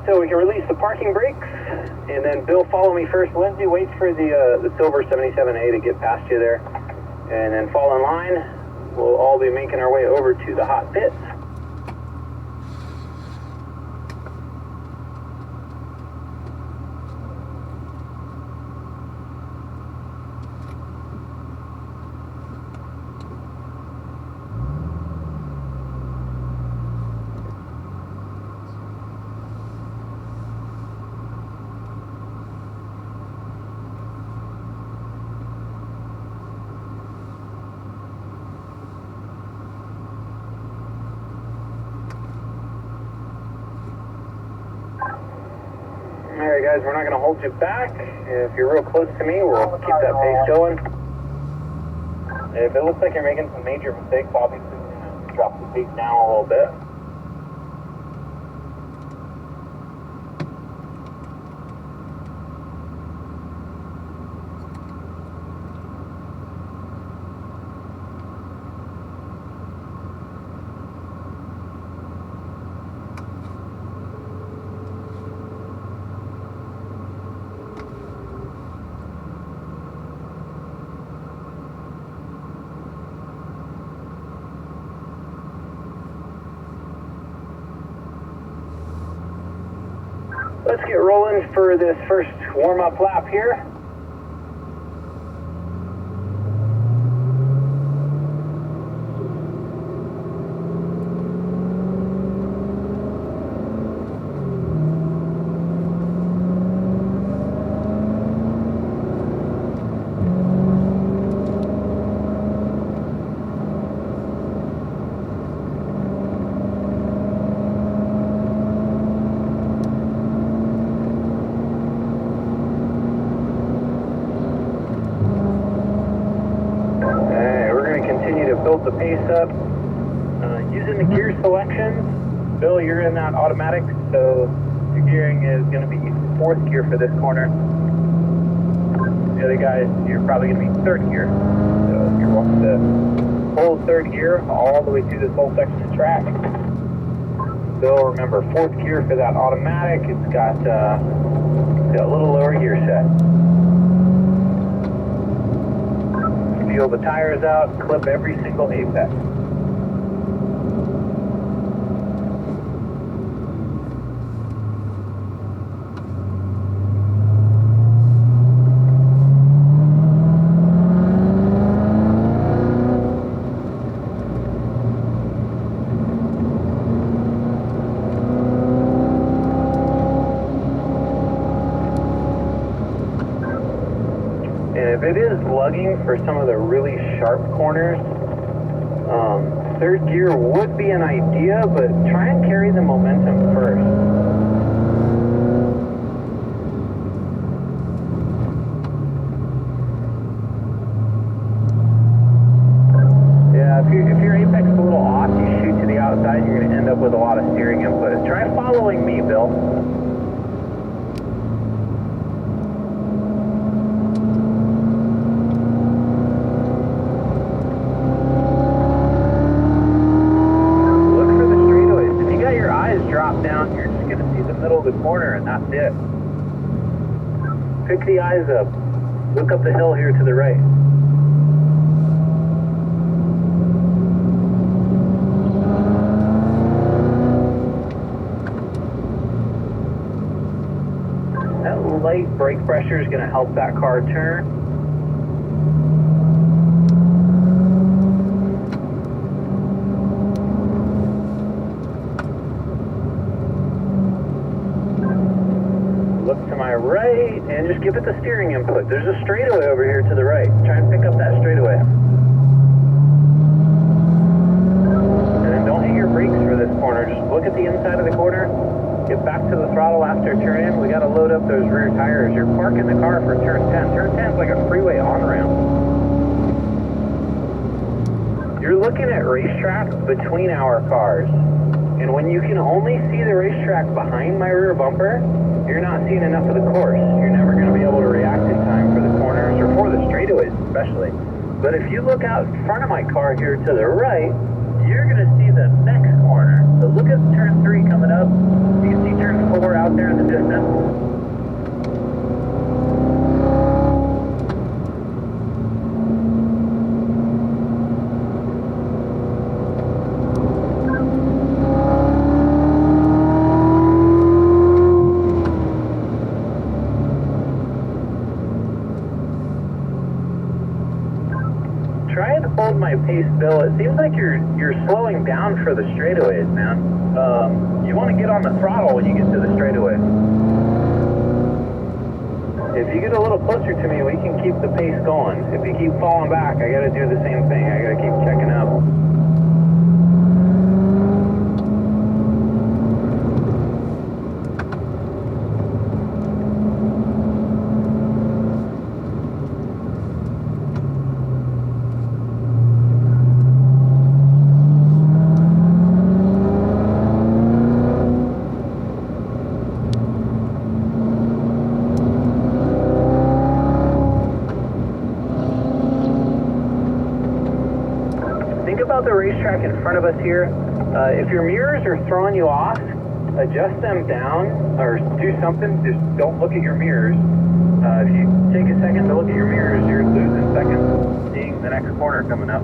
so we can release the parking brakes, and then Bill, follow me first. Lindsay, wait for the silver 77A to get past you there, and then fall in line. We'll all be making our way over to the hot pits. Alright guys, we're not going to hold you back. If you're real close to me, we'll keep that pace going. If it looks like you're making some major mistakes, obviously we're going to drop the pace down a little bit. Let's get rolling for this first warm-up lap here. Build the pace up. Using the gear selections, Bill, you're in that automatic, so your gearing is going to be 4th gear for this corner. The other guys, you're probably going to be 3rd gear. So you're welcome to hold 3rd gear all the way through this whole section of track. Bill, remember 4th gear for that automatic. It's got a little lower gear set. Peel the tires out, clip every single apex. If it is lugging for some of the really sharp corners, 3rd gear would be an idea, but try and carry the momentum first. Yeah, if your apex is a little off, you shoot to the outside, you're going to end up with a lot of steering input. Try following me, Bill. Down, you're just going to see the middle of the corner, and that's it. Pick the eyes up. Look up the hill here to the right. That light brake pressure is going to help that car turn. Look to my right, and just give it the steering input. There's a straightaway over here to the right. Try and pick up that straightaway. And then don't hit your brakes for this corner. Just look at the inside of the corner. Get back to the throttle after turn in. We got to load up those rear tires. You're parking the car for turn 10. Turn 10 is like a freeway on-ramp. You're looking at racetrack between our cars. And when you can only see the racetrack behind my rear bumper, you're not seeing enough of the course. You're never going to be able to react in time for the corners or for the straightaways especially. But if you look out in front of my car here to the right, you're going to see the next corner. So look at turn 3 coming up. You can see turn 4 out there it seems like you're slowing down for the straightaways, man. You want to get on the throttle when you get to the straightaway. If you get a little closer to me, we can keep the pace going. If you keep falling back, I got to do the same thing. I got to keep checking out. Think about the racetrack in front of us here. If your mirrors are throwing you off, adjust them down or do something. Just don't look at your mirrors. If you take a second to look at your mirrors, you're losing seconds seeing the next corner coming up.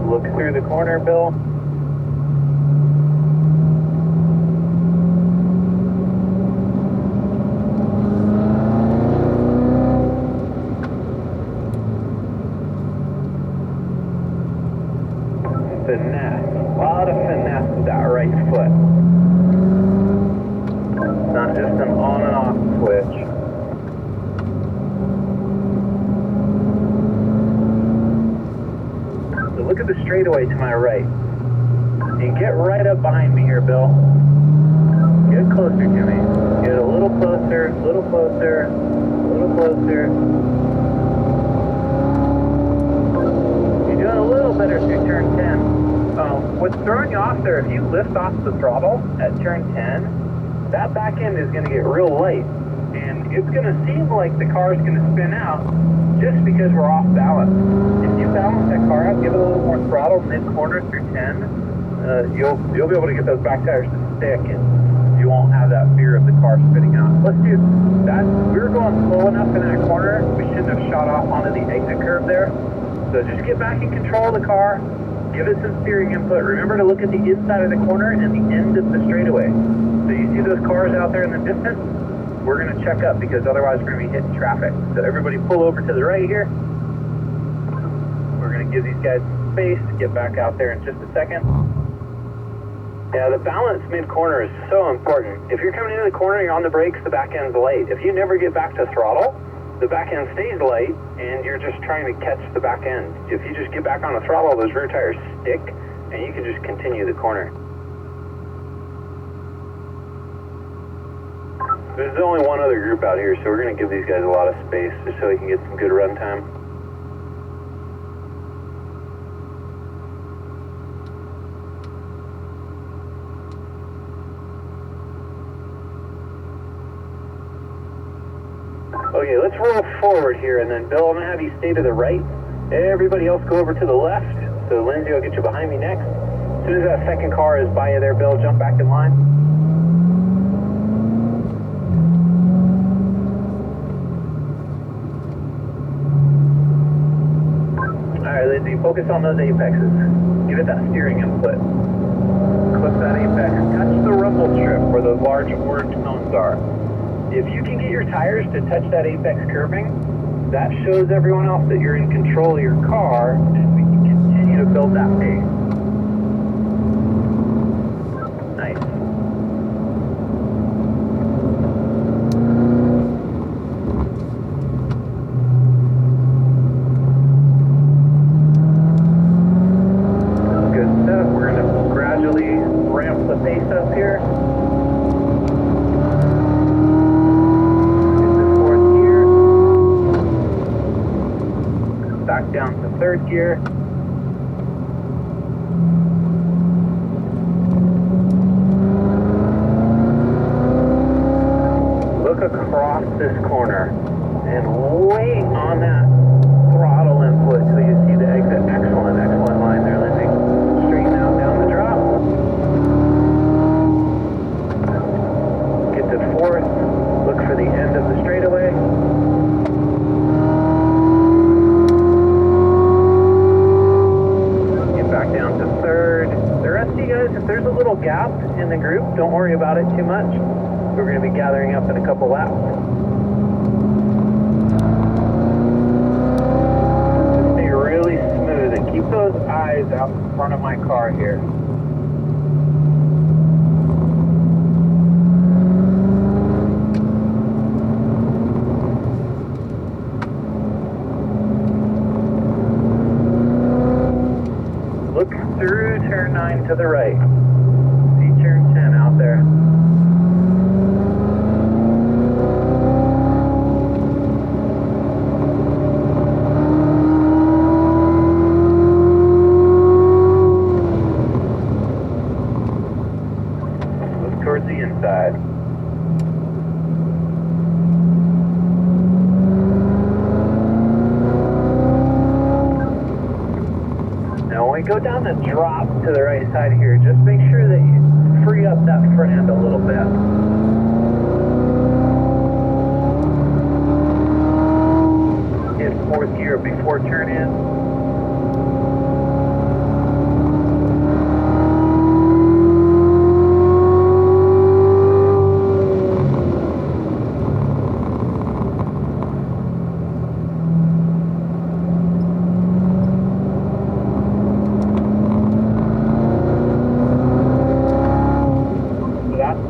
Look through the corner, Bill. Finesse. A lot of finesse with that right foot. It's not just an on and off switch. Look at the straightaway to my right. And get right up behind me here, Bill. Get closer to me. Get a little closer, a little closer, a little closer. You're doing a little better through turn 10. What's throwing you off there, if you lift off the throttle at turn 10, that back end is going to get real light. And it's going to seem like the car's going to spin out just because we're off balance. If you balance that car out, give it a little more throttle mid-corner through 10, you'll be able to get those back tires to stick, and you won't have that fear of the car spinning out. Let's do that. We were going slow enough in that corner. We shouldn't have shot off onto the exit curve there. So just get back in control of the car. Give it some steering input. Remember to look at the inside of the corner and the end of the straightaway. So you see those cars out there in the distance? We're going to check up because otherwise we're going to be hitting traffic. So everybody pull over to the right here. We're going to give these guys some space to get back out there in just a second. Yeah, the balance mid-corner is so important. If you're coming into the corner, you're on the brakes, the back end's light. If you never get back to throttle, the back end stays light and you're just trying to catch the back end. If you just get back on the throttle, those rear tires stick and you can just continue the corner. There's only one other group out here, so we're going to give these guys a lot of space just so we can get some good run time. Okay, let's roll forward here, and then Bill, I'm going to have you stay to the right. Everybody else go over to the left. So Lindsay will get you behind me next. As soon as that second car is by you there, Bill, jump back in line. Alright, Lindsay, focus on those apexes. Give it that steering input. Clip that apex. Touch the rumble strip where those large orange cones are. If you can get your tires to touch that apex curving, that shows everyone else that you're in control of your car, and we can continue to build that pace. Nice. Good stuff. We're going to gradually ramp the pace up here. Back down to third gear. Look across this corner and wait on that throttle input till you see the exit. Excellent, excellent line there, Lindsay. Straighten out down the drop. We're going to be gathering up in a couple laps. Just stay really smooth and keep those eyes out in front of my car here. Look through turn 9 to the right. See turn 10 out there. Look towards the inside. Now when we go down the drop to the right side here, just make sure that you free up that front end a little bit. Hit 4th gear before turn in.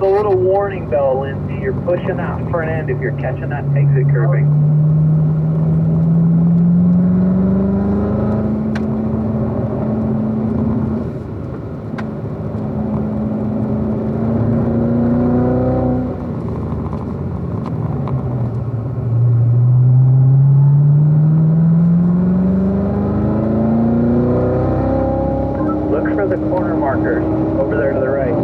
The little warning bell, Lindsay, you're pushing that front end if you're catching that exit curbing. Look for the corner markers over there to the right.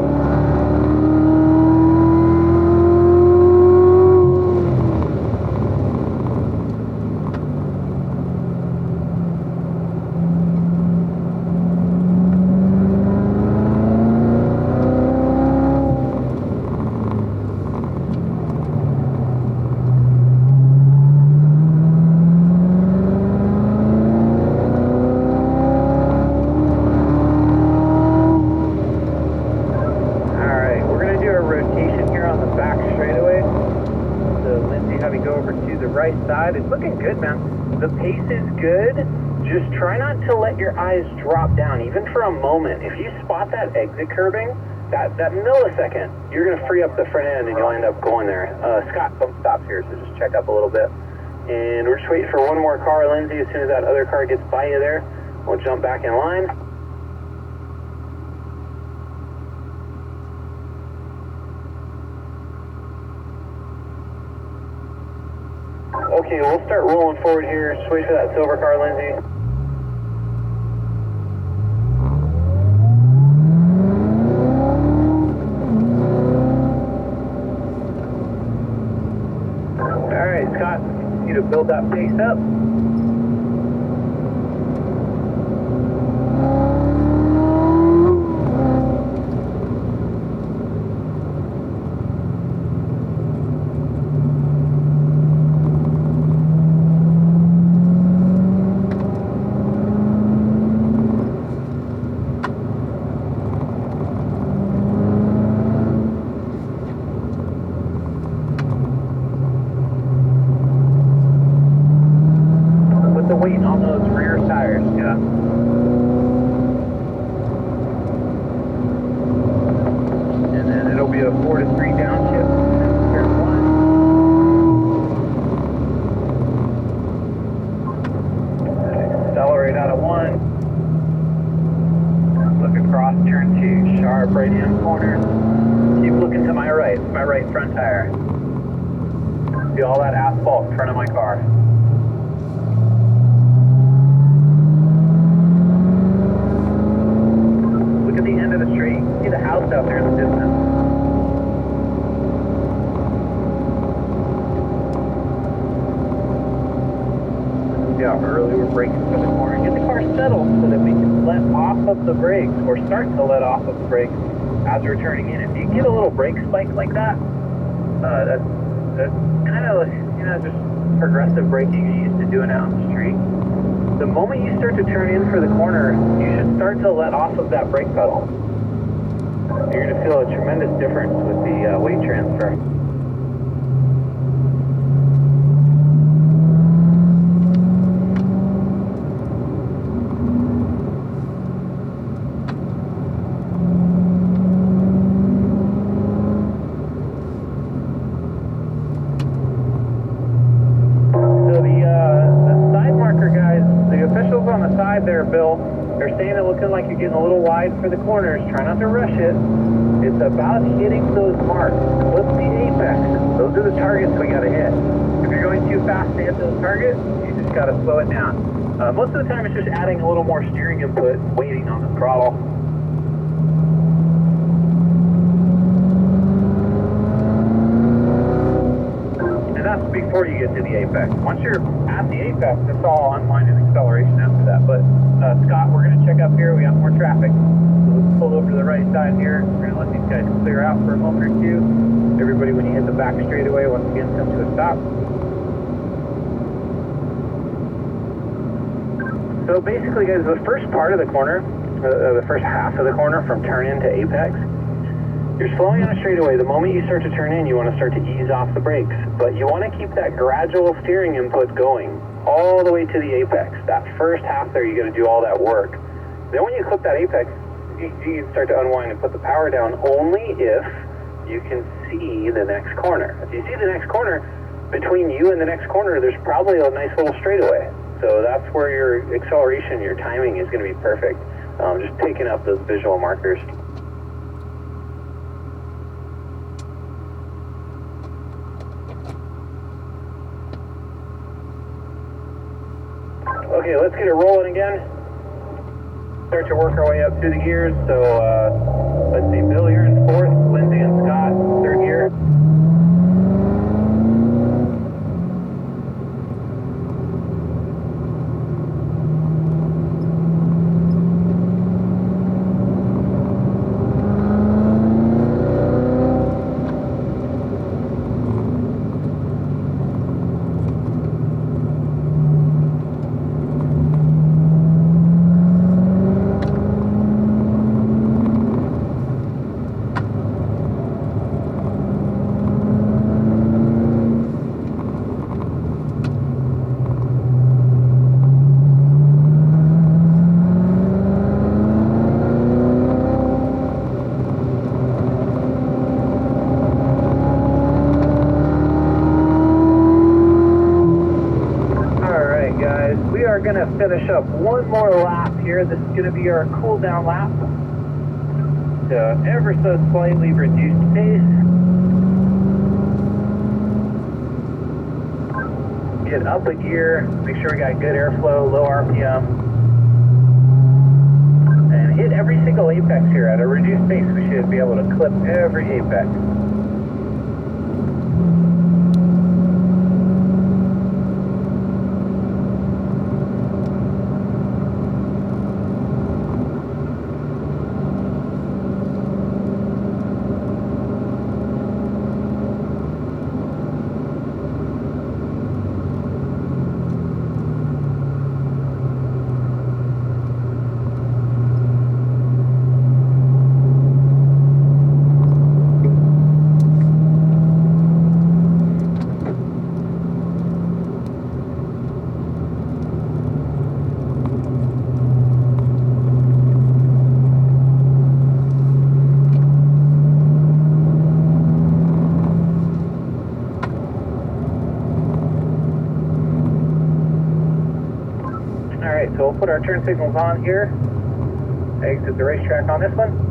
Right side. It's looking good, man. The pace is good. Just try not to let your eyes drop down, even for a moment. If you spot that exit curbing, that millisecond, you're going to free up the front end and you'll end up going there. Scott, bump stops here, so just check up a little bit. And we're just waiting for one more car, Lindsay. As soon as that other car gets by you there, we'll jump back in line. Okay, we'll start rolling forward here. Just wait for that silver car, Lindsay. Alright, Scott, you need to build that pace up. Waiting on those rear tires, yeah. And then it'll be a 4 to 3 downshift. Turn 1. Accelerate out of 1. Look across turn 2. Sharp right hand corner. Keep looking to my right. It's my right front tire. See all that asphalt in front of my car. End of the street. See the house out there in the distance. See how early we're braking for the corner. Get the car settled so that we can let off of the brakes, or start to let off of the brakes as we're turning in. If you get a little brake spike like that, that's kind of, you know, just progressive braking you're used to doing out on the street. The moment you start to turn in for the corner, you should start to let off of that brake pedal. You're going to feel a tremendous difference with the weight transfer. On the side there, Bill, they're saying it looking like you're getting a little wide for the corners. Try not to rush it. It's about hitting those marks. Clip the apex. Those are the targets we got to hit. If you're going too fast to hit those targets, you just got to slow it down. Most of the time it's just adding a little more steering input and waiting on the throttle. And that's before you get to the apex. Once you're at the apex, it's all unwinding acceleration after that. But Scott, we're going to check up here. We have more traffic. So let's pull over to the right side here. We're going to let these guys clear out for a moment or two. Everybody, when you hit the back straightaway, once again, come to a stop. So basically, guys, the first part of the corner, the first half of the corner from turn in to apex, you're slowing on a straightaway. The moment you start to turn in, you want to start to ease off the brakes. But you want to keep that gradual steering input going all the way to the apex. That first half there, you got to do all that work. Then when you clip that apex, you can start to unwind and put the power down only if you can see the next corner. If you see the next corner, between you and the next corner, there's probably a nice little straightaway. So that's where your acceleration, your timing is going to be perfect. Just picking up those visual markers. Okay, let's get it rolling again. Start to work our way up through the gears. So let's see, Bill, you're in fourth, Lindsay and Scott, third gear. We are going to finish up one more lap here. This is going to be our cool down lap. So ever so slightly reduced pace. Get up a gear, make sure we got good airflow, low RPM. And hit every single apex here. At a reduced pace, we should be able to clip every apex. Alright, so we'll put our turn signals on here. Exit the racetrack on this one.